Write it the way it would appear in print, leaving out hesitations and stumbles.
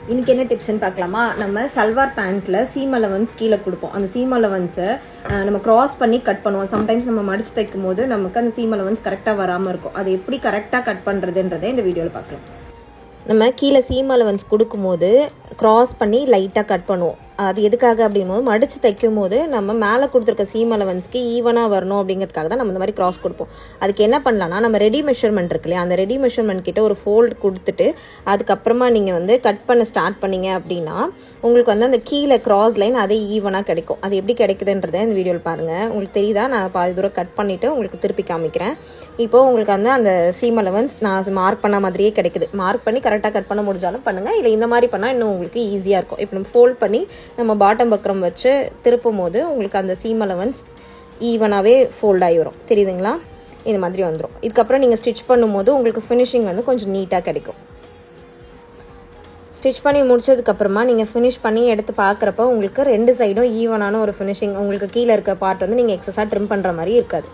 இன்றைக்கி என்ன டிப்ஸ்ன்னு பார்க்கலாமா? நம்ம சல்வார் பேண்ட்டில் சீம் அலவன்ஸ் கீழே கொடுப்போம். அந்த சீம் அலவன்ஸை நம்ம க்ராஸ் பண்ணி கட் பண்ணுவோம். சம்டைம்ஸ் நம்ம மடித்து தைக்கும் போது நமக்கு அந்த சீம் அலவன்ஸ் கரெக்டாக வராமல் இருக்கும். அதை எப்படி கரெக்டாக கட் பண்ணுறதுன்றதை இந்த வீடியோவில் பார்க்கலாம். நம்ம கீழே சீம் அலவன்ஸ் கொடுக்கும்போது க்ராஸ் பண்ணி லைட்டாக கட் பண்ணுவோம். அது எதுக்காக அப்படின்போது மடித்து தைக்கும் போது நம்ம மேலே கொடுத்துருக்க சீம் அலவன்ஸ்க்கு ஈவனாக வரணும் அப்படிங்கிறதுக்காக தான் நம்ம இந்த மாதிரி க்ராஸ் கொடுப்போம். அதுக்கு என்ன பண்ணலாம்னா, நம்ம ரெடி மெஷர்மெண்ட் இருக்கு இல்லையா, அந்த ரெடி மெஷர்மெண்ட் கிட்ட ஒரு ஃபோல்டு கொடுத்துட்டு அதுக்கப்புறமா நீங்கள் வந்து கட் பண்ண ஸ்டார்ட் பண்ணிங்க அப்படின்னா உங்களுக்கு வந்து அந்த கீழே க்ராஸ் லைன் அதே ஈவனாக கிடைக்கும். அது எப்படி கிடைக்குதுன்றதை இந்த வீடியோவில் பாருங்கள். உங்களுக்கு தெரியுதா? நான் பாதி தூரம் கட் பண்ணிவிட்டு உங்களுக்கு திருப்பி காமிக்கிறேன். இப்போது உங்களுக்கு வந்து அந்த சீம் அலவன்ஸ் நான் மார்க் பண்ண மாதிரியே கிடைக்குது. மார்க் பண்ணி கரெக்டாக கட் பண்ண முடிஞ்சாலும் பண்ணுங்கள், இல்லை இந்த மாதிரி பண்ணால் இன்னும் உங்களுக்கு ஈஸியாக இருக்கும். இப்போ நம்ம ஃபோல்ட் பண்ணி நம்ம பாட்டம் பக்கம் வச்சு திருப்பும் போது உங்களுக்கு அந்த சீம் அலவன்ஸ் ஈவனாகவே ஃபோல்ட் ஆகி வரும். தெரியுதுங்களா? இந்த மாதிரி வந்துடும். இதுக்கப்புறம் நீங்கள் ஸ்டிச் பண்ணும்போது உங்களுக்கு ஃபினிஷிங் வந்து கொஞ்சம் நீட்டாக கிடைக்கும். ஸ்டிச் பண்ணி முடிச்சதுக்கப்புறமா நீங்கள் ஃபினிஷ் பண்ணி எடுத்து பார்க்குறப்ப உங்களுக்கு ரெண்டு சைடும் ஈவனான ஒரு ஃபினிஷிங், உங்களுக்கு கீழே இருக்க பார்ட் வந்து நீங்கள் எக்ஸஸாக ட்ரிம் பண்ணுற மாதிரி இருக்காது.